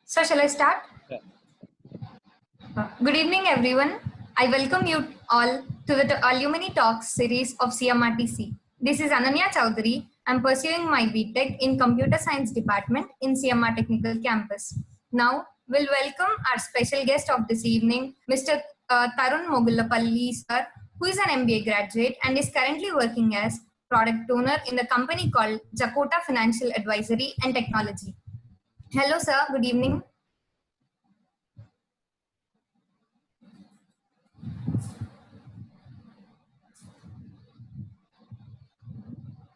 So shall I start? Yeah. Good evening, everyone. I welcome you all to the Alumni Talks series of CMRTC. This is Ananya Chowdhury. I'm pursuing my BTech in Computer Science Department in CMR Technical Campus. Now, we'll welcome our special guest of this evening, Mr. Tarun Mogullapalli, sir, who is an MBA graduate and is currently working as product owner in the company called Jakota Financial Advisory and Technology. Hello, sir. Good evening.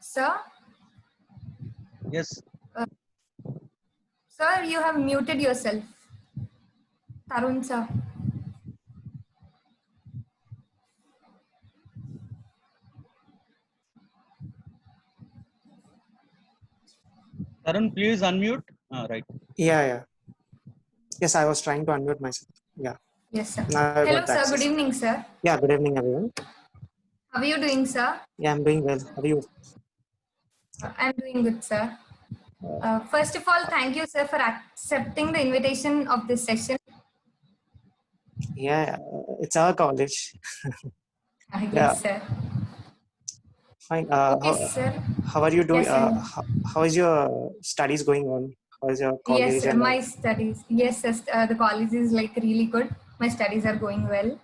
Sir? Yes. Sir, you have muted yourself. Tarun, sir. Tarun, please unmute. Right. Yeah. Yes, I was trying to unmute myself. Yeah. Yes, sir. Now I Hello, got sir. access. Good evening, sir. Yeah, good evening, everyone. How are you doing, sir? Yeah, I'm doing well. How are you? I'm doing good, sir. First of all, thank you, sir, for accepting the invitation of this session. Yeah, it's our college. Yes, Yeah. sir. Fine. Okay, sir. How are you doing? Yes, and how is your studies going on? How is your college? yes, sir, And my studies. Yes, sir, the college is like really good. My studies are going well.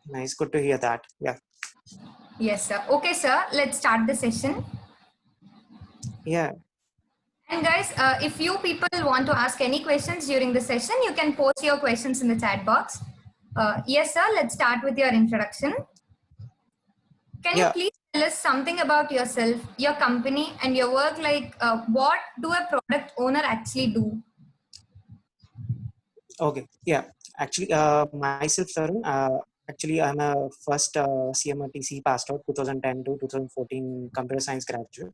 nice, good to hear that. Yeah. Yes, sir. Okay, sir. Let's start the session. Yeah. And guys, if you people want to ask any questions during the session, you can post your questions in the chat box. Yes, sir. Let's start with your introduction. Can you please tell us something about yourself, your company, and your work? Like, what do a product owner actually do? Okay. Yeah. Actually, myself, Tarun. Actually, I'm a first CMRTC passed out 2010 to 2014 computer science graduate.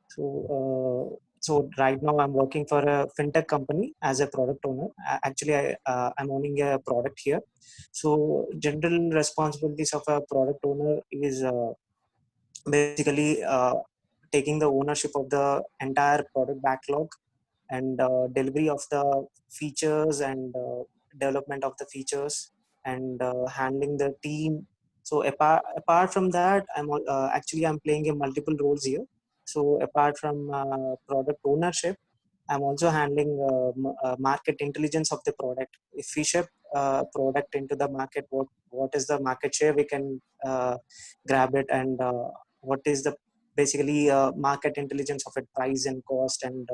So right now I'm working for a fintech company as a product owner. Actually, I'm owning a product here. So general responsibilities of a product owner is basically taking the ownership of the entire product backlog and delivery of the features and development of the features and handling the team. So apart from that, I'm playing a multiple roles here. So apart from product ownership, I'm also handling market intelligence of the product. If we ship product into the market, what is the market share we can grab it, and what is the basically market intelligence of it, price and cost and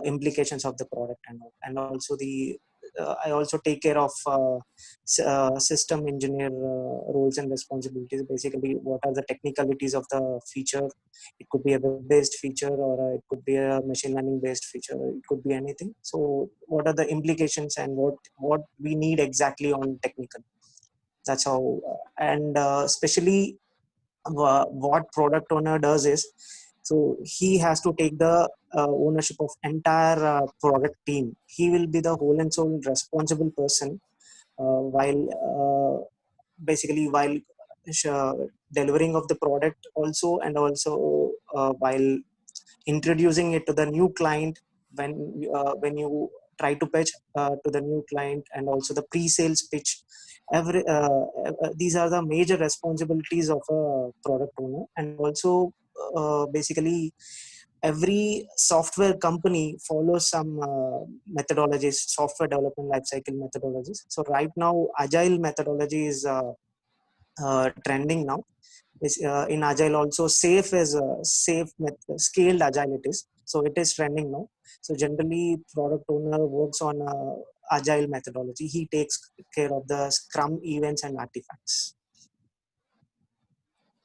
implications of the product, and also the I also take care of system engineer roles and responsibilities. Basically, what are the technicalities of the feature? It could be a web-based feature, or it could be a machine learning-based feature. It could be anything. So, what are the implications and what we need exactly on technical? That's how, and especially what product owner does is, so he has to take the ownership of entire product team. He will be the whole and soul responsible person while delivering of the product also, and also while introducing it to the new client, when you try to pitch to the new client, and also the pre-sales pitch. These are the major responsibilities of a product owner. And also basically every software company follows some methodologies, software development lifecycle methodologies. So right now agile methodology is trending now. In agile also scaled agile it is, so it is trending now. So generally product owner works on agile methodology. He takes care of the scrum events and artifacts.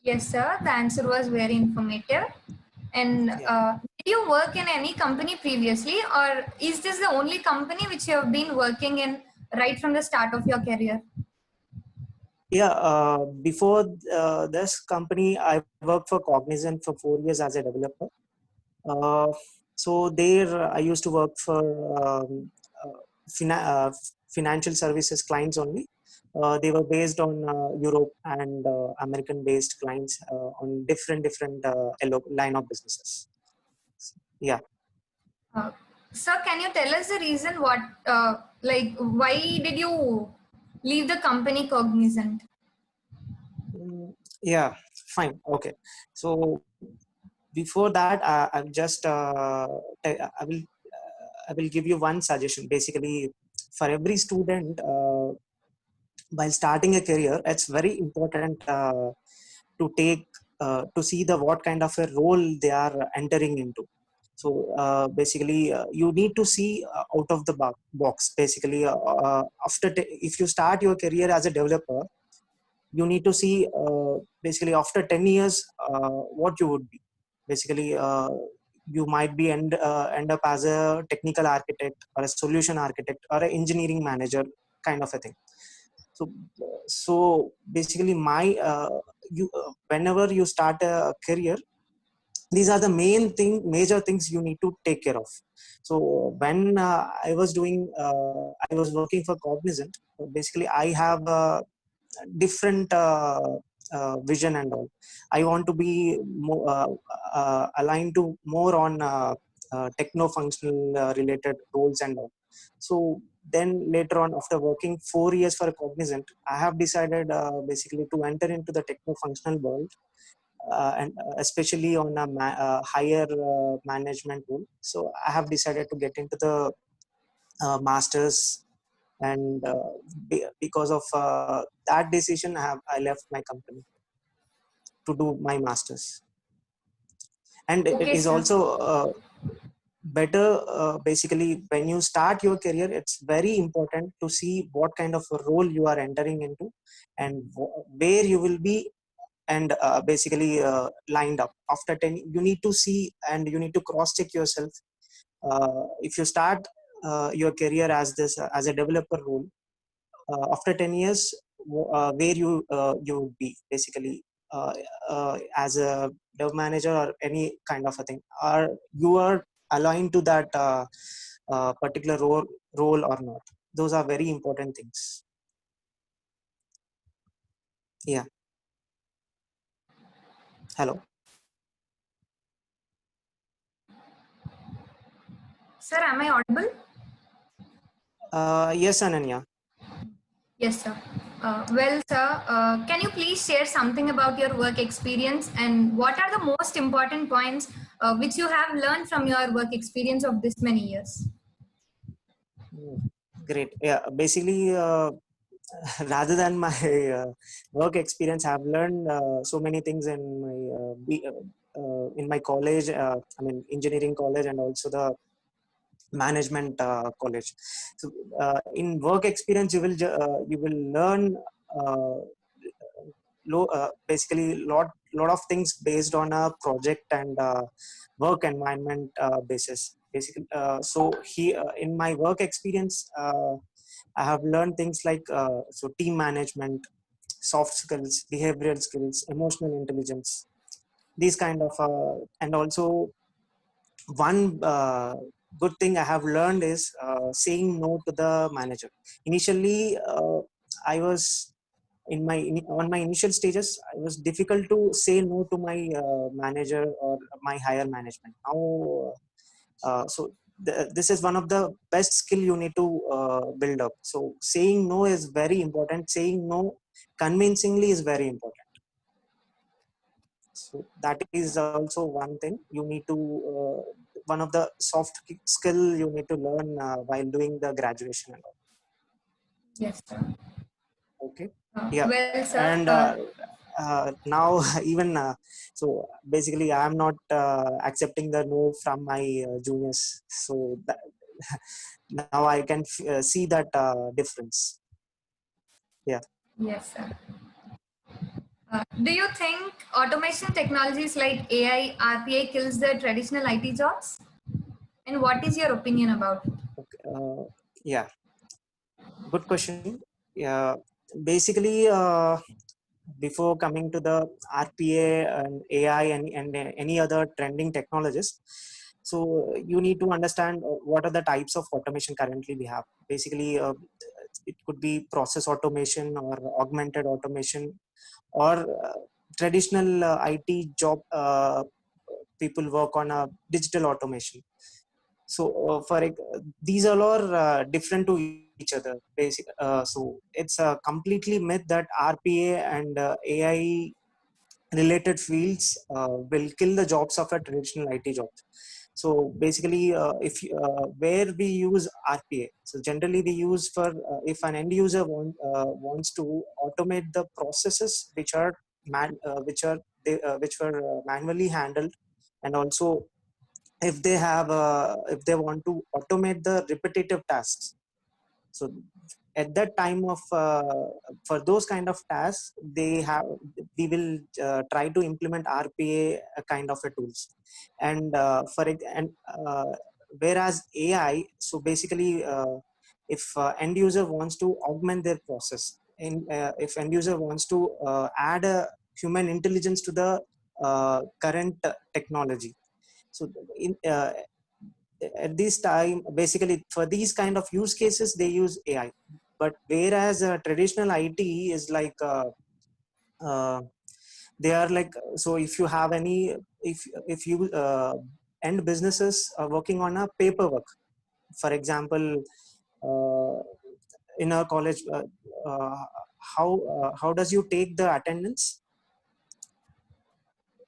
Yes, sir. The answer was very informative. And did you work in any company previously, or is this the only company which you have been working in right from the start of your career? Before this company, I worked for Cognizant for 4 years as a developer. So there I used to work for financial services clients only. They were based on Europe and American based clients on different line of businesses. Yeah. Sir, can you tell us the reason what, why did you leave the company Cognizant? Mm, yeah, fine. Okay. So before that, I'm just I will give you one suggestion. Basically, for every student, while starting a career, it's very important to take to see the what kind of a role they are entering into. So basically, you need to see out of the box. Basically, if you start your career as a developer, you need to see basically after 10 years what you would be. Basically, you might be end up as a technical architect or a solution architect or an engineering manager kind of a thing. So so basically my you whenever you start a career, these are the major things you need to take care of. So when I was working for Cognizant. Basically I have different vision and all. I want to be more aligned to more on techno functional related roles and all. So then later on, after working 4 years for Cognizant, I have decided basically to enter into the techno functional world, and especially on a higher management role. So I have decided to get into the masters, and because of that decision, I left my company to do my masters. And it Okay, is sir. also better, basically when you start your career, it's very important to see what kind of a role you are entering into, and where you will be, and basically lined up after 10. You need to see and you need to cross check yourself. If you start your career as a developer role, after 10 years, where you would be basically, as a dev manager or any kind of a thing, are you are aligned to that particular role or not. Those are very important things. Yeah. Hello. Sir, am I audible? Yes, Ananya. Yes, sir. Well, sir, can you please share something about your work experience and what are the most important points which you have learned from your work experience of this many years? Mm, great. Yeah, basically, rather than my work experience, I've learned so many things in my college. I mean, engineering college, and also the management college. So, in work experience, you will learn uh, basically lot of things based on a project and work environment basis. Basically, so here in my work experience, I have learned things like so team management, soft skills, behavioral skills, emotional intelligence. These kind of and also one good thing I have learned is saying no to the manager. Initially, I was on my initial stages. It was difficult to say no to my manager or my higher management. Now, so this is one of the best skill you need to build up. So saying no is very important. Saying no convincingly is very important. So that is also one thing you need to one of the skill you need to learn while doing the graduation and all. Yes, sir. Okay. Yeah. Well, sir, And now even so basically I'm not accepting the no from my juniors. So that, now I can see that difference. Yeah. yes, sir. Do you think automation technologies like AI, RPA kills the traditional IT jobs? And what is your opinion about it? Okay. Yeah, good question. Yeah, basically, before coming to the RPA and AI and any other trending technologies, so you need to understand what are the types of automation currently we have. Basically, it could be process automation or augmented automation, or traditional IT job. People work on a digital automation. So these all are different to each other. So it's a completely myth that RPA and AI related fields will kill the jobs of a traditional IT jobs. So basically, where we use RPA, so generally we use for if an end user wants to automate the processes which are which were manually handled, and also if they want to automate the repetitive tasks. So at that time of for those kind of tasks, we will try to implement RPA kind of a tools. And whereas AI, so basically if end user wants to augment their process, if end user wants to add a human intelligence to the current technology. So in at this time, basically for these kind of use cases they use AI. But whereas traditional IT is like uh, they are like, so if you have any, if you end businesses are working on a paperwork, for example, uh, in a college, uh, how does you take the attendance,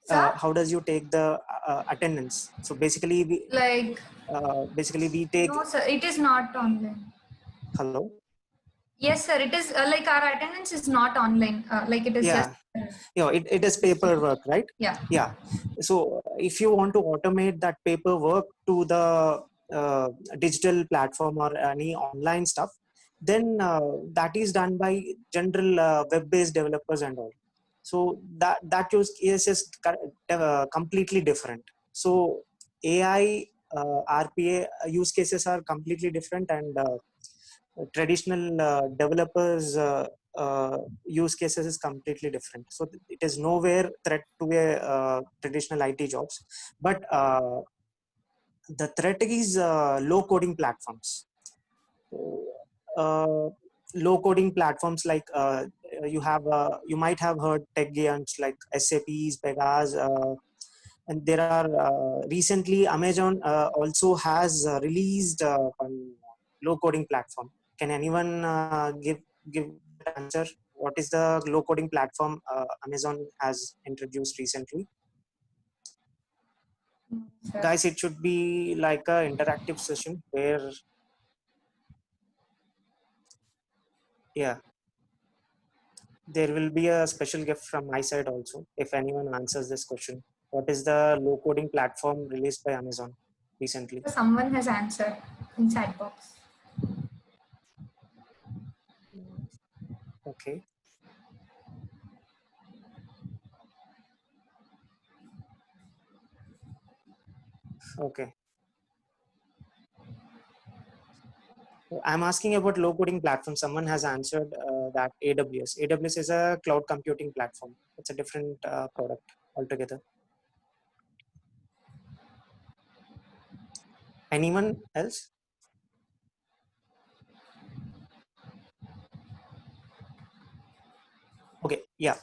Sir, how does you take the attendance? So like, basically we take, no, sir, it is not online. hello. Yes, sir, it is like our attendance is not online. Like it is just, Yeah, it is paperwork, right? yeah. Yeah. So if you want to automate that paperwork to the digital platform or any online stuff, then that is done by general web-based developers and all. So that use case is completely different. So AI, RPA use cases are completely different, and traditional developers use cases is completely different. So it is nowhere threat to a traditional IT jobs. But the threat is low coding platforms. So, uh, low coding platforms like you might have heard tech giants like SAP's, Pegas, and there are recently Amazon also has released one low coding platform. Can anyone give that answer? What is the low coding platform Amazon has introduced recently? No, sir. Guys, it should be like a interactive session where, yeah, there will be a special gift from my side also if anyone answers this question. What is the low coding platform released by Amazon recently? Someone has answered in chat box. Okay. Okay. I'm asking about low coding platform. Someone has answered that AWS. AWS is a cloud computing platform. It's a different product altogether. Anyone else? Okay. Yeah.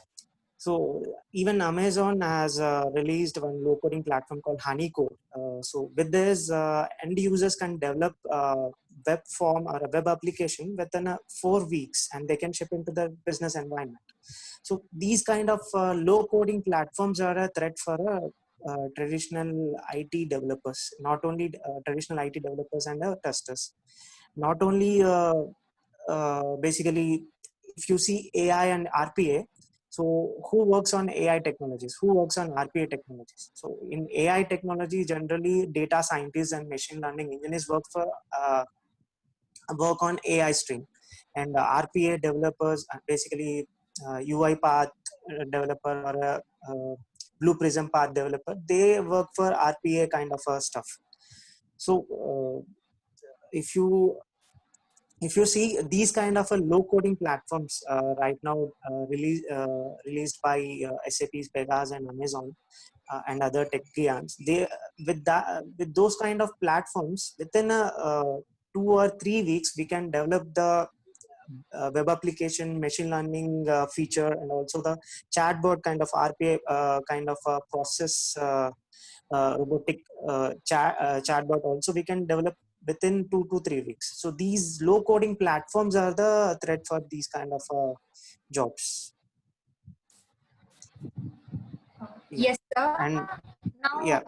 So even Amazon has released one low coding platform called Honeycode. So with this, end users can develop web form or a web application within 4 weeks, and they can ship into the business environment. So these kind of low coding platforms are a threat for traditional IT developers, not only traditional IT developers and testers. Not only basically, if you see AI and RPA, so who works on AI technologies? Who works on RPA technologies? So in AI technology, generally data scientists and machine learning engineers work on AI stream, and RPA developers are basically UiPath developer or a Blue Prism Path developer. They work for RPA kind of stuff. So if you if you see these kind of low coding platforms right now released by SAP's Pegas and Amazon and other tech giants, they with those kind of platforms within 2 or 3 weeks we can develop the web application machine learning feature, and also the chatbot kind of RPA kind of process robotic chatbot also we can develop within 2 to 3 weeks. So these low coding platforms are the threat for these kind of jobs. Yeah. Yes, sir. And Now, yeah,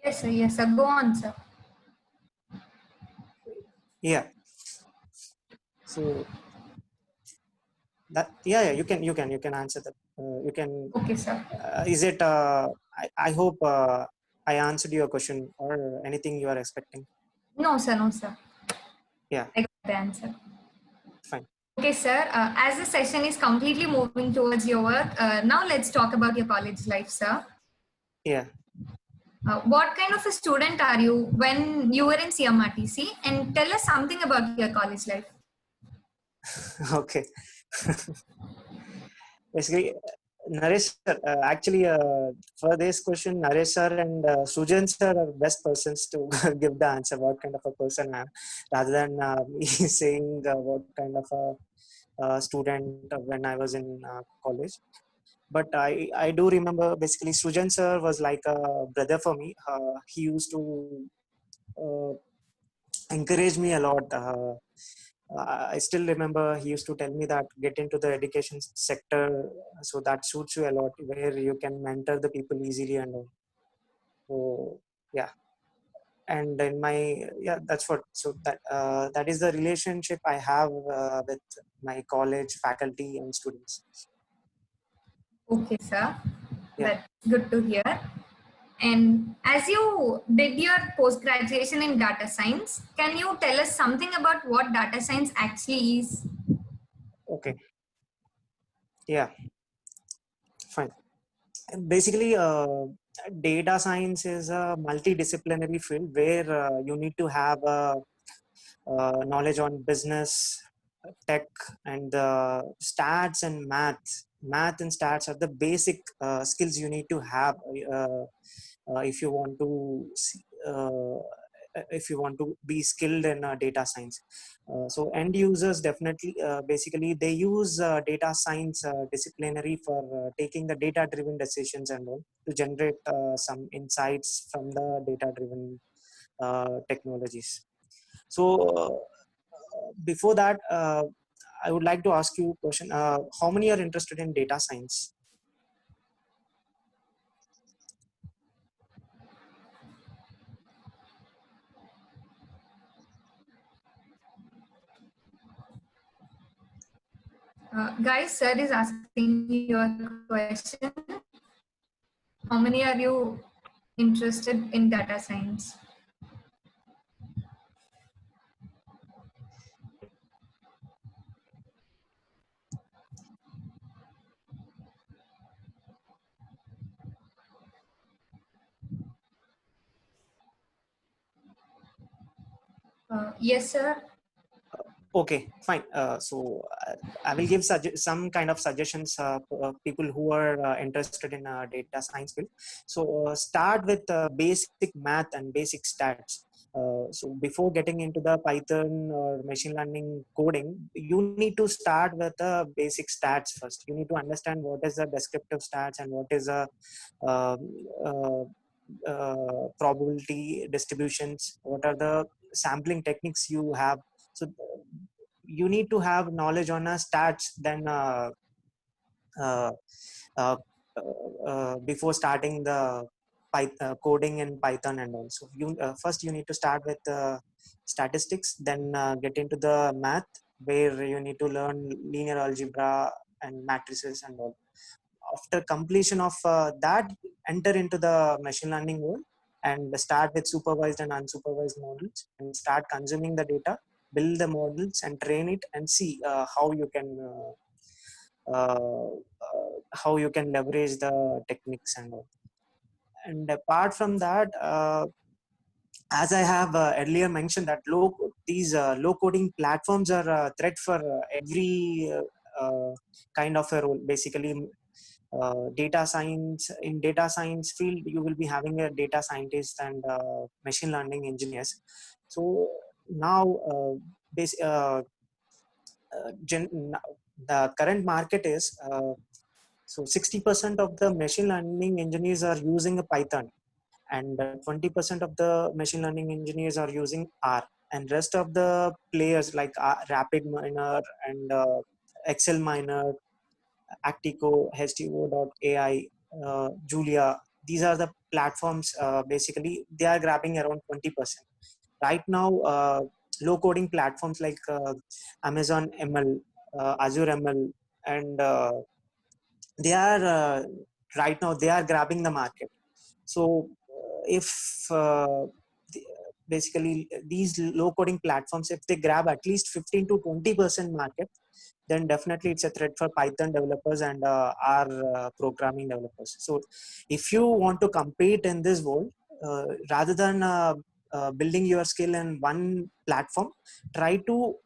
yes, sir. Go on, sir. yeah. So that, yeah, you can answer that. You can. Okay, sir. Is it? I hope I answered your question or anything you are expecting. No, sir. No, sir. Yeah, I got the answer. fine. Okay, sir. As the session is completely moving towards your work, now let's talk about your college life, sir. Yeah. What kind of a student are you when you were in CMRTC? And tell us something about your college life. Okay. Basically, Naresh sir, actually, for this question, Naresh sir and Sujan sir are best persons to give the answer. What kind of a person I am, rather than me saying what kind of a student when I was in college. But I do remember basically Sujan sir was like a brother for me. He used to uh, encourage me a lot. I still remember he used to tell me that get into the education sector, so that suits you a lot, where you can mentor the people easily and all. So yeah, and in my, yeah, that's what. So that is the relationship I have with my college faculty and students. Okay, sir. Yeah. That's good to hear. And as you did your post graduation in data science, can you tell us something about what data science actually is? Okay. Yeah. Fine. Basically, data science is a multidisciplinary field where you need to have knowledge on business, tech, and stats and math. Math and stats are the basic skills you need to have if you want to if you want to be skilled in data science. So end users definitely, basically they use data science disciplinary for taking the data driven decisions and all, to generate some insights from the data driven technologies. So before that, I would like to ask you a question. How many are interested in data science? Guys, sir is asking you a question. How many are you interested in data science? Yes, sir. Okay, fine. So I will give some kind of suggestions for people who are interested in data science field. So start with basic math and basic stats. So before getting into the Python or machine learning coding, you need to start with the basic stats first. You need to understand what is the descriptive stats and what is a um, uh, probability distributions. What are the sampling techniques you have? So you need to have knowledge on stats then uh, uh, before starting the coding in Python. And also you first you need to start with statistics, then get into the math, where you need to learn linear algebra and matrices and all. After completion of that, enter into the machine learning world and start with supervised and unsupervised models and start consuming the data, build the models and train it, and see uh, how you can leverage the techniques and all. And apart from that, as I have earlier mentioned, that these low coding platforms are a threat for every kind of a role. Basically, data science field, you will be having a data scientist and machine learning engineers. So now, the current market is, so 60% of the machine learning engineers are using a Python. and 20% of the machine learning engineers are using R, and rest of the players like Rapid Miner and Excel Miner, Actico, HTO.ai, Julia. These are the platforms. Basically, they are grabbing around 20%. Right now, low coding platforms like Amazon ML, Azure ML, and they are right now they are grabbing the market. So if basically these low coding platforms, if they grab at least 15 to 20% market, then definitely it's a threat for Python developers and our programming developers. So if you want to compete in this world, rather than building your skill in one platform, try to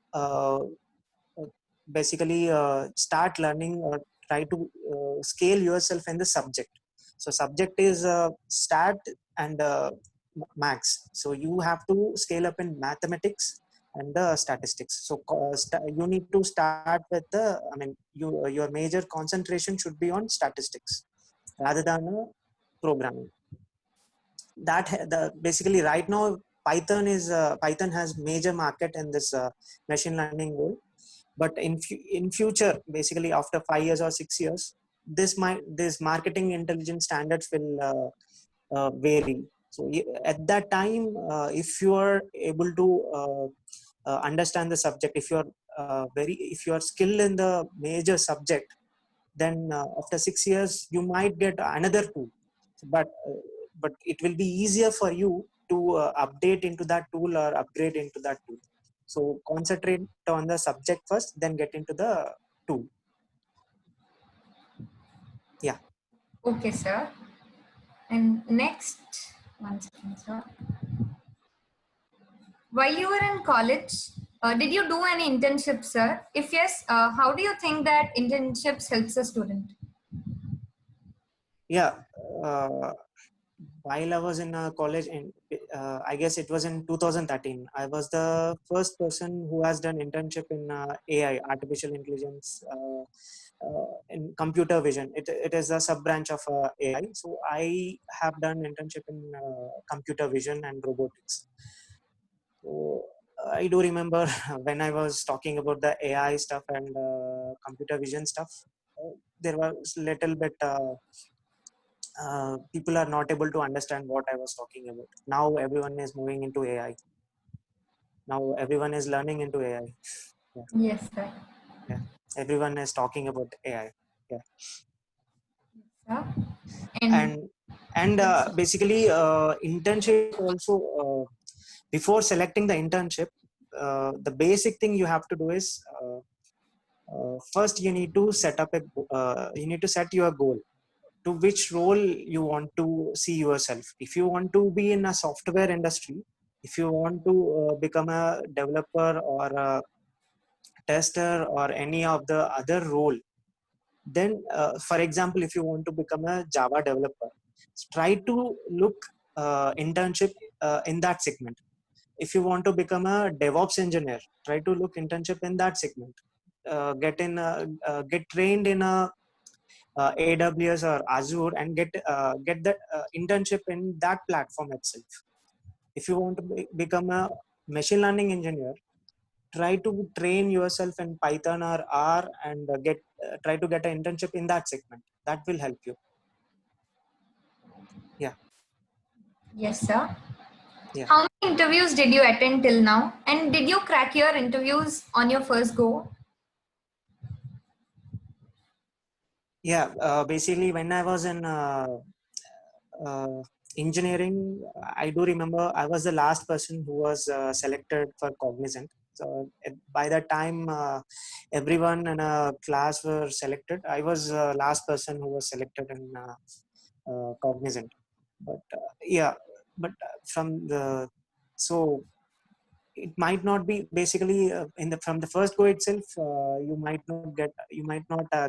basically start learning or try to scale yourself in the subject. So subject is stat and max. So you have to scale up in mathematics and statistics. So you need to start with the, I mean, your major concentration should be on statistics rather than programming. That the basically right now Python has major market in this machine learning world. But in future, basically after 5 years or 6 years, this marketing intelligence standards will vary. So at that time, if you are able to understand the subject, if you are skilled in the major subject, then after 6 years you might get another tool. But it will be easier for you to update into that tool or upgrade into that tool. So concentrate on the subject first, then get into the tool. Yeah. Okay, sir. And next, one second, sir. While you were in college, did you do any internships, sir? If yes, how do you think that internships helps a student? Yeah. While I was in college, I guess it was in 2013, I was the first person who has done internship in AI, artificial intelligence, in computer vision. It is a sub branch of AI. So I have done internship in computer vision and robotics. So I do remember when I was talking about the AI stuff and computer vision stuff, there was little bit. People are not able to understand what I was talking about. Now everyone is moving into AI. Now everyone is learning into AI. Yeah. Yes, sir. Yeah. Everyone is talking about AI. Yeah. Sir. And Yes, sir. basically internship also, before selecting the internship, the basic thing you have to do is first you need to you need to set your goal, to which role you want to see yourself. If you want to be in a software industry, if you want to become a developer or a tester or any of the other role, then for example, if you want to become a Java developer, try to look internship in that segment. If you want to become a DevOps engineer, try to look internship in that segment. Get trained in a AWS or Azure and get that internship in that platform itself. If you want to become a machine learning engineer, try to train yourself in Python or R and try to get an internship in that segment. That will help you. Yeah. Yes, sir. Yeah. How many interviews did you attend till now? And did you crack your interviews on your first go? Yeah. Basically, when I was in uh, engineering, I do remember I was the last person who was selected for Cognizant. So by that time, everyone in a class were selected. I was last person who was selected in Cognizant. But yeah, but from the so it might not be basically in the from the first go itself, you might not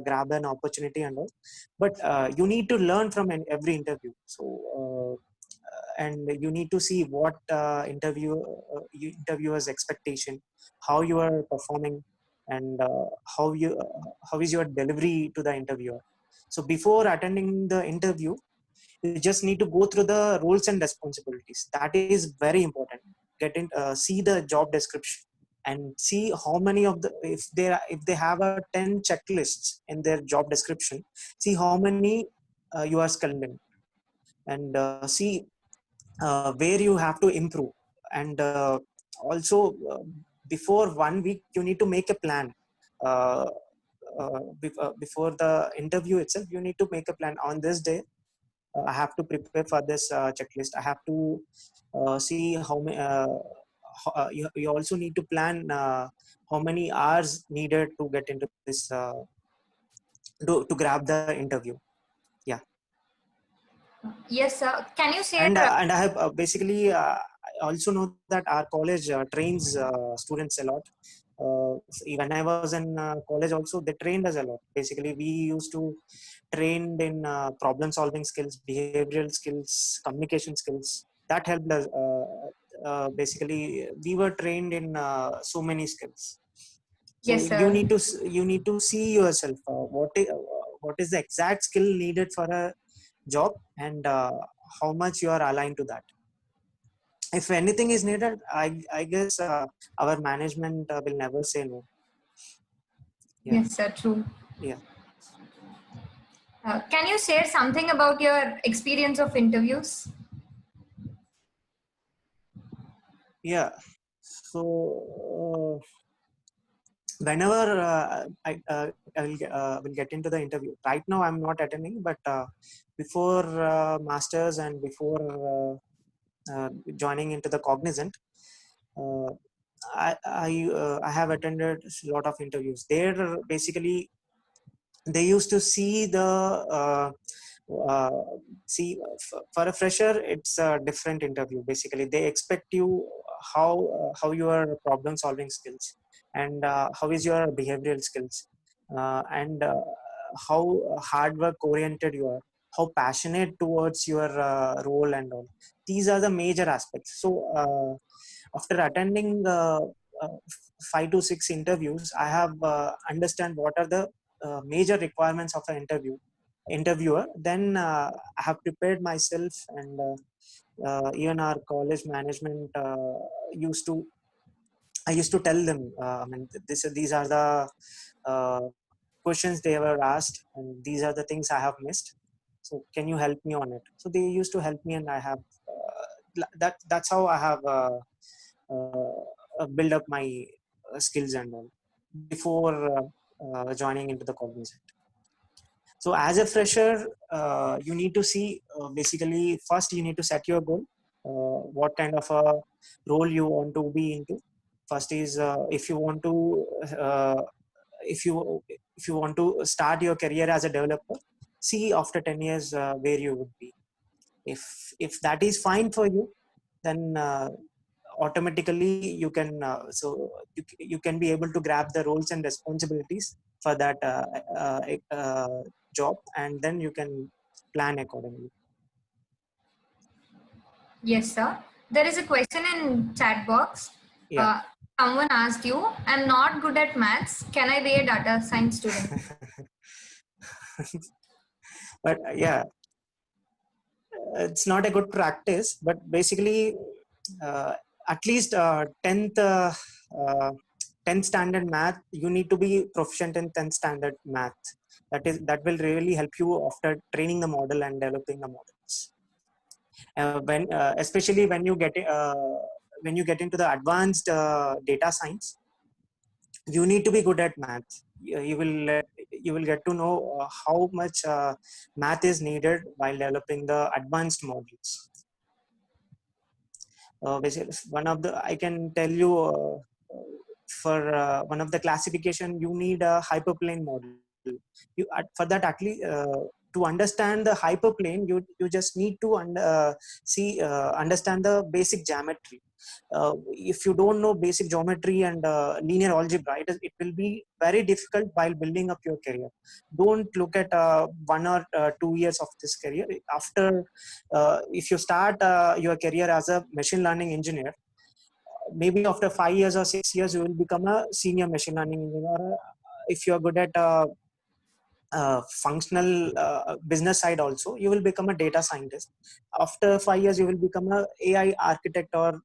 grab an opportunity and all, but you need to learn from every interview. So and you need to see what interviewers expectation, how you are performing, and how is your delivery to the interviewer. So before attending the interview, You just need to go through the roles and responsibilities. That is very important. See the job description and see how many of the, if they have a 10 checklists in their job description, see how many you are skilled in, and see where you have to improve. And also, before 1 week you need to make a plan. uh, Before the interview itself, you need to make a plan. On this day, I have to prepare for this checklist. I have to see how many. You also need to plan how many hours needed to get into this to grab the interview. Yeah. Yes, sir. Can you share? And I have basically I also know that our college trains students a lot. When I was in college also, they trained us a lot. Basically, we used to trained in problem solving skills, behavioral skills, communication skills. That helped us. Basically, we were trained in so many skills. So Yes, sir. you need to see yourself what is the exact skill needed for a job, and how much you are aligned to that. If anything is needed, I guess our management will never say no. Yeah. Yes, sir. True. Yeah. Can you share something about your experience of interviews? Yeah. So whenever I will get into the interview. Right now I'm not attending, but before masters and before joining into the Cognizant, uh, I have attended a lot of interviews. There basically they used to see the uh, for a fresher it's a different interview. Basically they expect you how your problem solving skills, and how is your behavioral skills, and how hard work oriented you are, how passionate towards your role and all. These are the major aspects. So after attending uh, 5 to 6 interviews, I have understand what are the major requirements of an interviewer. Then I have prepared myself, and even our college management used to I used to tell them, I mean, these are the uh, questions they were asked, and these are the things I have missed, so can you help me on it? So they used to help me, and I have that's how I have build up my skills and all before joining into the Cognizant. So as a fresher, you need to see, basically first you need to set your goal, what kind of a role you want to be into. First is if you want to uh, if you want to start your career as a developer, see after 10 years where you would be. If that is fine for you, then automatically you can you can be able to grab the roles and responsibilities for that job, and then you can plan accordingly. Yes, sir. There is a question in chat box. Yeah. Someone asked you, I'm not good at maths. Can I be a data science student? But yeah, it's not a good practice, but basically uh, at least 10th 10th standard math, you need to be proficient in 10th standard math. That will really help you after training the model and developing the models. When especially when you get into the advanced data science, you need to be good at math. You will get to know how much math is needed while developing the advanced models. Basically, one of the I can tell you, for one of the classification, you need a hyperplane model. For that, at least to understand the hyperplane, you just need to understand the basic geometry. If you don't know basic geometry and linear algebra, it will be very difficult while building up your career. Don't look at 1 or 2 years of this career. After if you start your career as a machine learning engineer, maybe after 5 years or 6 years you will become a senior machine learning engineer. If you're good at functional business side also, you will become a data scientist. After 5 years you will become a AI architect or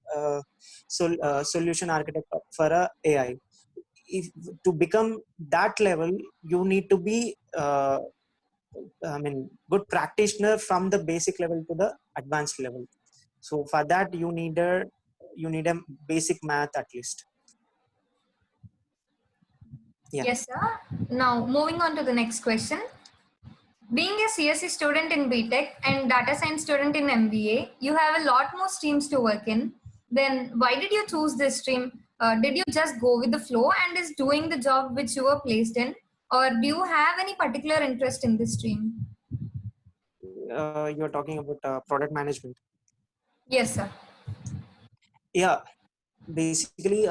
solution architect for a AI. If to become that level, you need to be I mean good practitioner from the basic level to the advanced level. So for that you need a basic math at least. Yeah. Yes, sir. Now, moving on to the next question. Being a CSE student in BTech and data science student in MBA, you have a lot more streams to work in. Then, why did you choose this stream? Did you just go with the flow and is doing the job which you were placed in? Or do you have any particular interest in this stream? You're talking about product management. Yes, sir. Yeah, basically,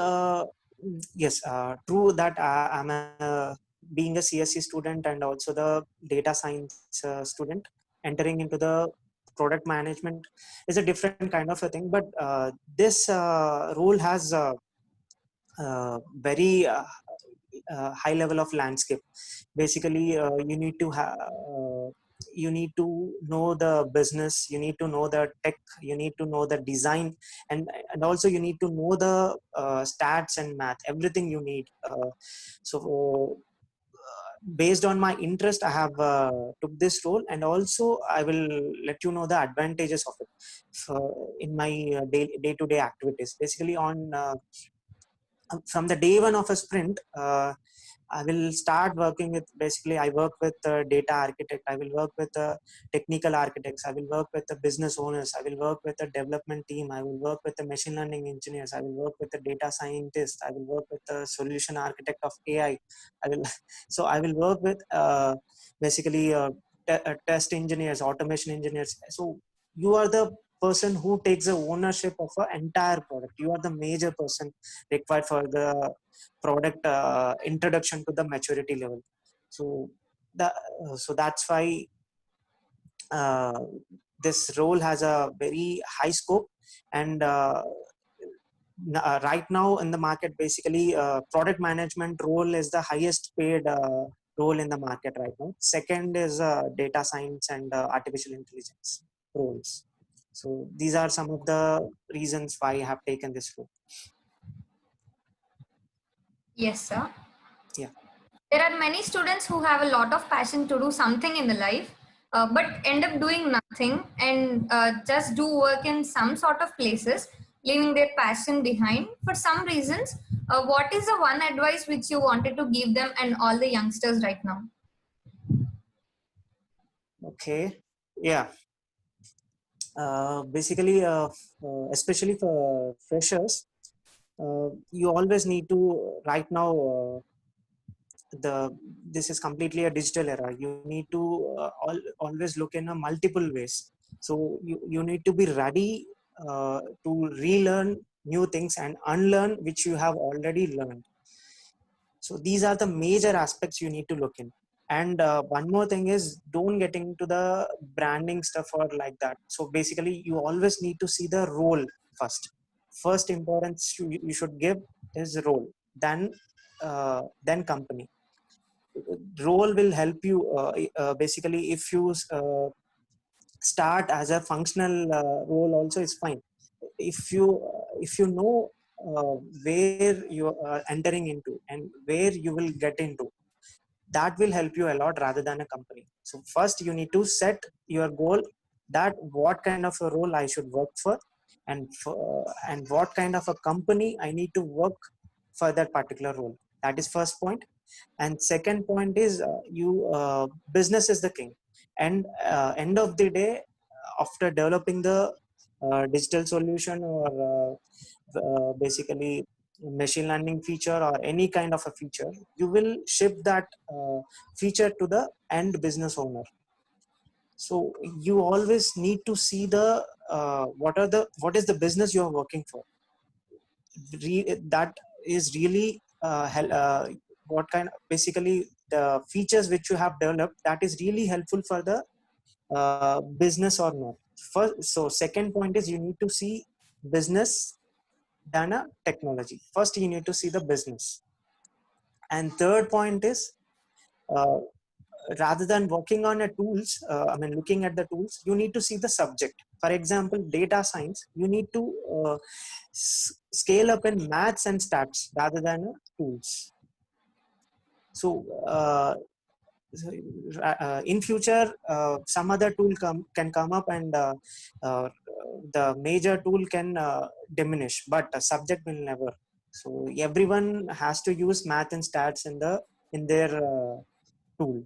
yes, true that I'm being a CSE student and also the data science student, entering into the product management is a different kind of a thing. But this role has very high level of landscape. Basically, you need to know the business, you need to know the tech, you need to know the design, and also you need to know the stats and math, everything you need. So based on my interest, I have took this role, and also I will let you know the advantages of it in my day-to-day activities. Basically, on from the day one of a sprint, I will start working with, basically I work with data architect, I will work with technical architects, I will work with the business owners, I will work with the development team, I will work with the machine learning engineers, I will work with the data scientist, I will work with the solution architect of AI. I will so I will work with basically test engineers, automation engineers. So you are the person who takes the ownership of an entire product. You are the major person required for the product introduction to the maturity level. So that so that's why uh, this role has a very high scope. And right now in the market, basically product management role is the highest paid role in the market right now. Second is data science and artificial intelligence roles. So these are some of the reasons why I have taken this role. Yes, sir. Yeah. There are many students who have a lot of passion to do something in the life, but end up doing nothing and just do work in some sort of places, leaving their passion behind for some reasons. What is the one advice which you wanted to give them and all the youngsters right now? Okay. Yeah. Basically, especially for freshers, you always need to, right now, the this is completely a digital era. You need to always look in a multiple ways. So you need to be ready to relearn new things and unlearn which you have already learned. So these are the major aspects you need to look in. And one more thing is, don't get into the branding stuff or like that. So basically you always need to see the role first. First importance you should give is role, then company. Role will help you basically if you start as a functional role also is fine. If you know where you are entering into and where you will get into, that will help you a lot rather than a company. So first you need to set your goal, that what kind of a role I should work for, and what kind of a company I need to work for that particular role. That is first point. And second point is business is the king. And end of the day, after developing the digital solution or basically machine learning feature or any kind of a feature, you will ship that feature to the end business owner. So you always need to see the what is the business you are working for. That is really what kind, basically the features which you have developed, that is really helpful for the business or not. First, so second point is you need to see business than a technology. First you need to see the business. And third point is uh, rather than working on a tools, looking at the tools, you need to see the subject. For example, data science, you need to scale up in maths and stats rather than tools. So, in future, some other tool can come up, and uh, the major tool can diminish, but the subject will never. So everyone has to use math and stats in their tool.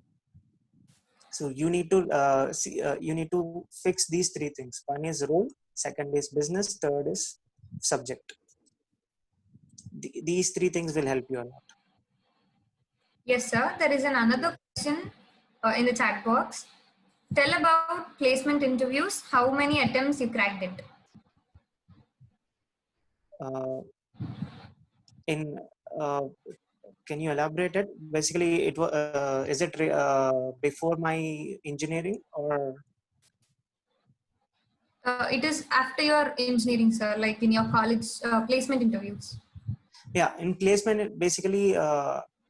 So you need to you need to fix these three things. One is role, second is business, third is subject. These three things will help you a lot. Yes, sir. There is another question in the chat box. Tell about placement interviews. How many attempts you cracked it? In Can you elaborate it? Basically, it was is it before my engineering, or It is after your engineering, sir, like in your college placement interviews. yeah, in placement basically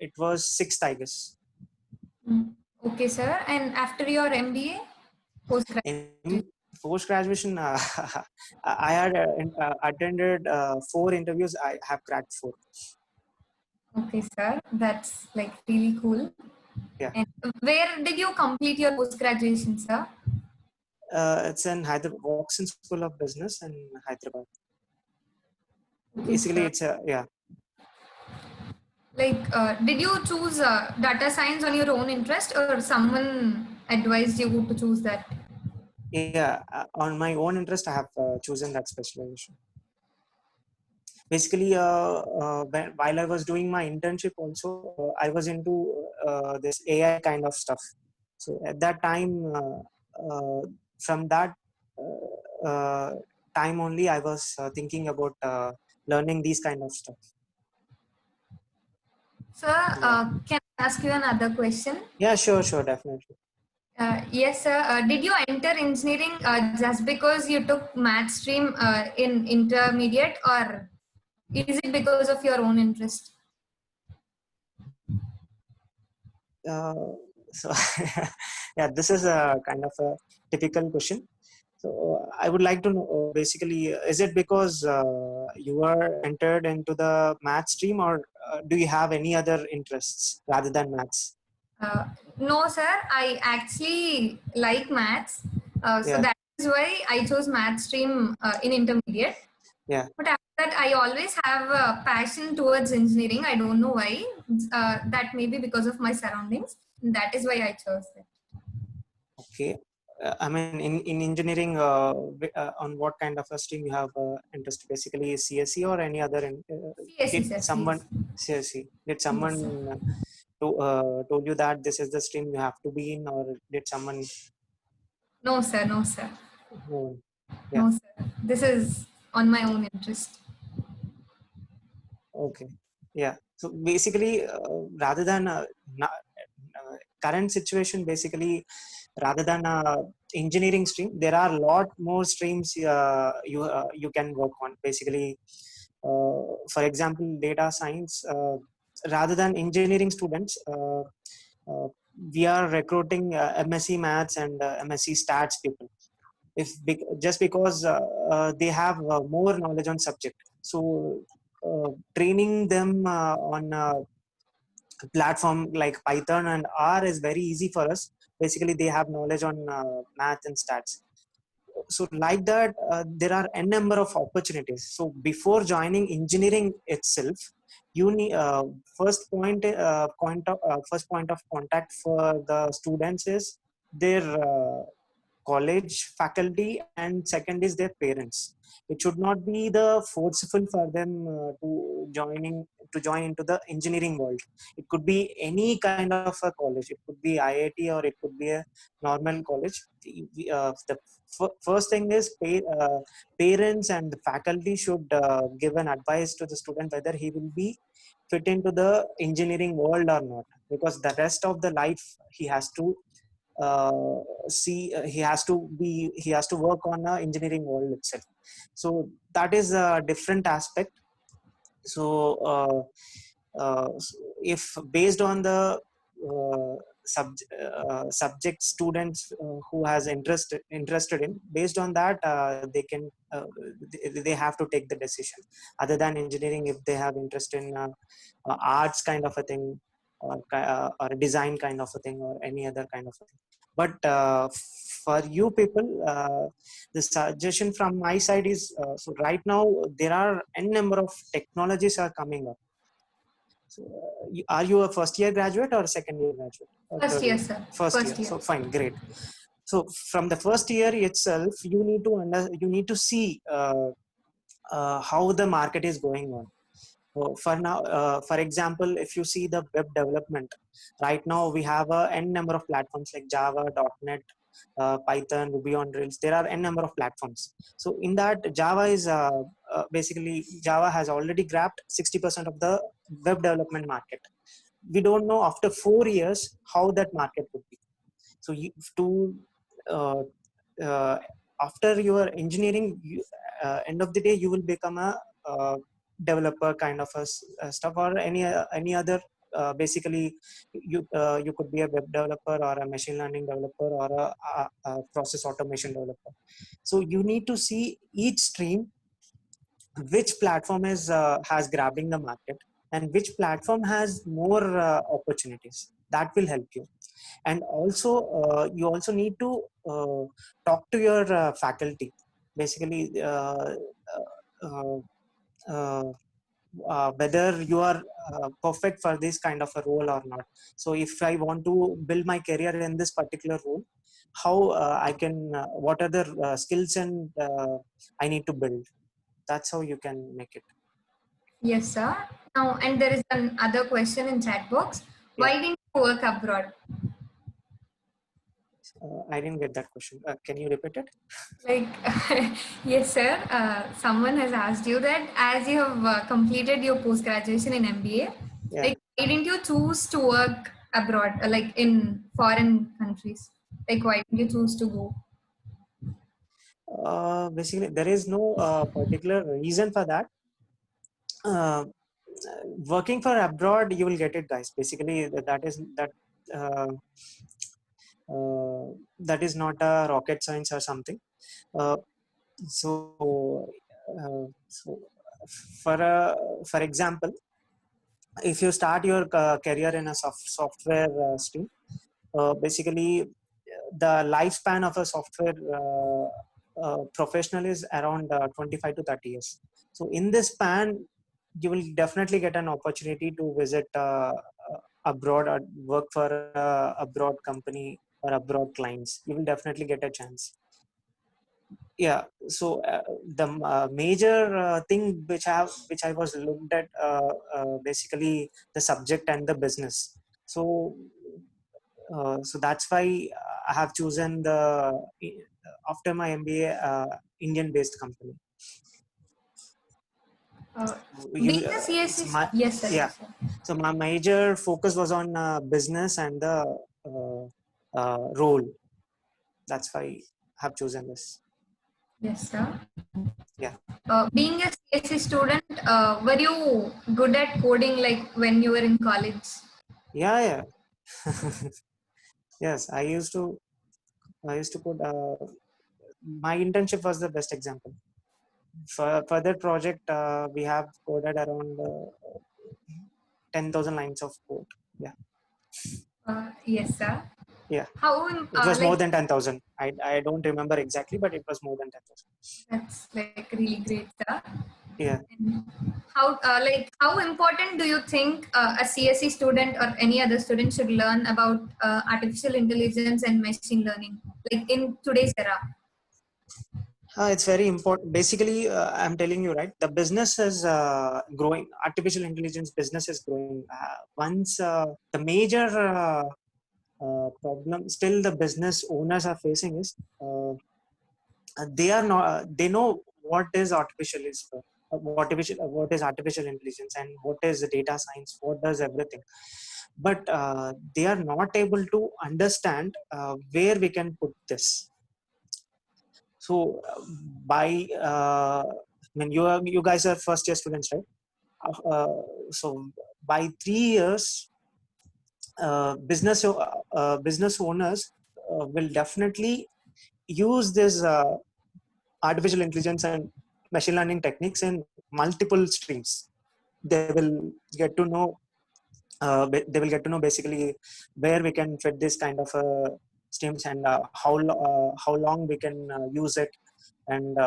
it was sixth, I guess. Okay, sir. And after your MBA, postgraduate? In post graduation, I had attended 4 interviews. I have cracked 4. Okay, sir. That's like really cool. Yeah, And where did you complete your post graduation, sir? it's in Hyderabad, Watson School of Business in Hyderabad. Okay, Basically, sir. it's a yeah. Like, did you choose data science on your own interest, or someone advised you to choose that? Yeah, on my own interest, I have chosen that specialization. Basically, while I was doing my internship, also I was into this AI kind of stuff. So at that time, from that uh, time only, I was thinking about learning these kind of stuff. Sir, Yeah, can I ask you another question? yeah, sure, definitely. Yes, sir. Did you enter engineering just because you took math stream in intermediate, or is it because of your own interest? So yeah, this is a kind of a typical question. So I would like to know, basically, is it because you are entered into the math stream, or do you have any other interests rather than maths? Uh, no, sir. I actually like maths, so Yeah, that is why I chose math stream in intermediate. yeah. But after that, I always have a passion towards engineering. I don't know why. That may be because of my surroundings. That is why I chose it. Okay. In engineering, on what kind of a stream you have interest? Basically, CSE or any other? CSE, Did sir. someone CSE. CSE? Did Yes, someone sir. told you that this is the stream you have to be in, or did someone? No, sir. No, sir. No. Yeah. No, sir. This is on my own interest. Okay. Yeah. So basically, rather than current situation, basically, rather than engineering stream, there are a lot more streams you can work on. Basically, for example, data science. Rather than engineering students, uh, we are recruiting MSc Maths and MSc Stats people. Just because they have more knowledge on subject, so training them on platform like Python and R is very easy for us. Basically, they have knowledge on math and stats. So like that, there are a number of opportunities. So before joining engineering itself, you need first point of contact for the students is their college faculty, and second is their parents. It should not be the forceful for them to join into the engineering world. It could be any kind of a college. It could be IIT, or it could be a normal college. The first thing is parents and the faculty should give an advice to the student whether he will be fit into the engineering world or not, because the rest of the life he has to he has to work on the engineering world itself. So that is a different aspect. So if based on the uh, subject students who has interested in. Based on that, they can they have to take the decision. Other than engineering, if they have interest in arts kind of a thing, or design kind of a thing, or any other kind of a thing. But for you people, the suggestion from my side is, so right now there are n number of technologies are coming up. So, are you a first year graduate or second year graduate? Or First third year, year? sir. First year. So fine, great. So from the first year itself, you need to you need to see how the market is going on. So for now, for example, if you see the web development, right now we have a n number of platforms like Java, .NET, Python, Ruby on Rails. There are n number of platforms. So in that, Java is basically Java has already grabbed 60% of the web development market. We don't know after 4 years how that market would be. So you, to uh, uh, after your engineering, end of the day, you will become a developer kind of a stuff, or any other. Basically, you could be a web developer, or a machine learning developer, or a process automation developer. So you need to see each stream, which platform is has grabbing the market, and which platform has more opportunities. That will help you. And also, you also need to talk to your faculty. Basically, uh, uh, whether you are perfect for this kind of a role or not. So if I want to build my career in this particular role, how I can what are the skills and I need to build. That's how you can make it. Yes, sir. Now, and there is another question in chat box. Yeah. Why didn't you work abroad? I didn't get that question. Can you repeat it? Like, yes, sir. Someone has asked you that as you have completed your post graduation in MBA, Yeah. like, why didn't you choose to work abroad, like in foreign countries? Like, why didn't you choose to go? Basically, there is no particular reason for that. Uh, Working for abroad, you will get it, guys. Basically, uh, that is not a rocket science or something. Uh, so for example, if you start your career in a software stream, basically the lifespan of a software professional is around 25 to 30 years. So in this span, you will definitely get an opportunity to visit abroad, or work for a abroad company or abroad clients. You will definitely get a chance. Yeah. So the major thing which I was looked at, basically the subject and the business. So so that's why I have chosen the after my MBA, Indian based company. Being You a CS is, my, yes, sir. yeah. Yes, sir. So my major focus was on business and the role. That's why I have chosen this. Yes, sir. Yeah. Being a CSE student, were you good at coding like when you were in college? Yeah. Yes, I used to put my internship was the best example. For that project, we have coded around 10,000 lines of code. Yeah. Yes, sir. Yeah. How It was more like than 10,000. I don't remember exactly, but it was more than 10,000. that's like really great, sir. Yeah. And how important do you think a CSE student or any other student should learn about artificial intelligence and machine learning, like in today's era? It's very important. Basically, I'm telling you, right? The business is growing. Artificial intelligence business is growing. Once the major problem still the business owners are facing is they are not. They know what is artificial is what is artificial intelligence, and what is data science. What does everything, but they are not able to understand where we can put this. So by when you guys are first year students, right? So by 3 years, business business owners will definitely use this artificial intelligence and machine learning techniques in multiple streams. They will get to know basically where we can fit this kind of streams, and how long we can use it, and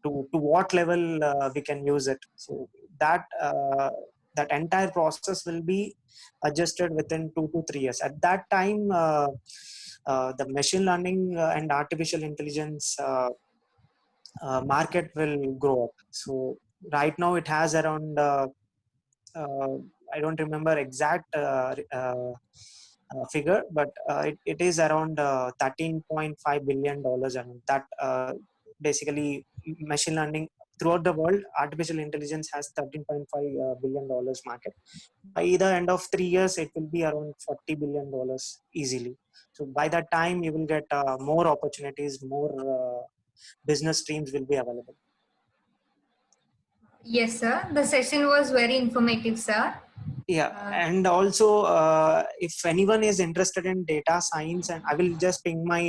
to what level we can use it. So that entire process will be adjusted within 2 to 3 years. At that time, the machine learning and artificial intelligence market will grow up. So right now it has around uh, I don't remember exact figure, but it is around $13.5 billion. And that basically machine learning throughout the world, artificial intelligence has $13.5 billion market. By the end of 3 years, it will be around $40 billion easily. So by that time, you will get more opportunities, more business streams will be available. Yes, sir. The session was very informative, sir. Yeah, and also if anyone is interested in data science, and I will just ping my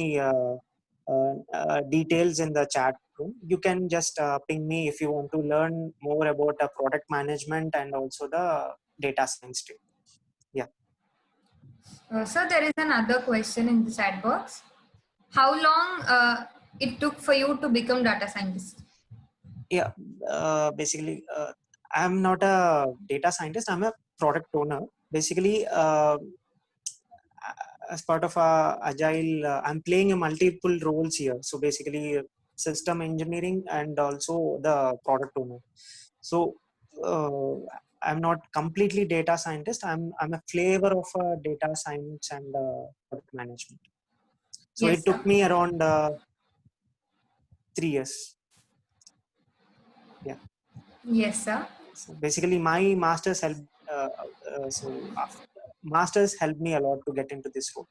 details in the chat room. You can just ping me if you want to learn more about product management and also the data science too. Yeah. Sir, there is another question in the chat box. How long it took for you to become data scientist? Yeah, basically, I'm not a data scientist. I'm a product owner. Basically, as part of agile, I'm playing a multiple roles here. So basically, system engineering and also the product owner. So I'm not completely data scientist. I'm a flavor of data science and product management. So Yes, it took sir. me around 3 years. Yeah. Yes, sir. So basically, my masters helped. Masters helped me a lot to get into this role.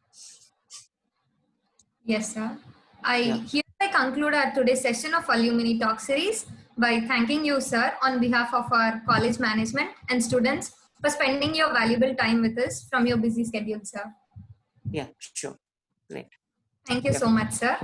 Yes, sir. Yeah. Hereby conclude our today's session of Alumni Talk series by thanking you, sir, on behalf of our college management and students for spending your valuable time with us from your busy schedule, sir. Yeah, sure. Great. Thank you so much, sir.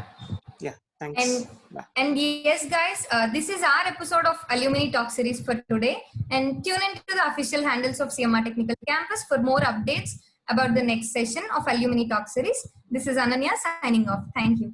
Yeah, thanks. And yes, guys, this is our episode of Alumni Talk series for today. And tune into the official handles of CMR Technical Campus for more updates about the next session of Alumni Talk series. This is Ananya signing off. Thank you.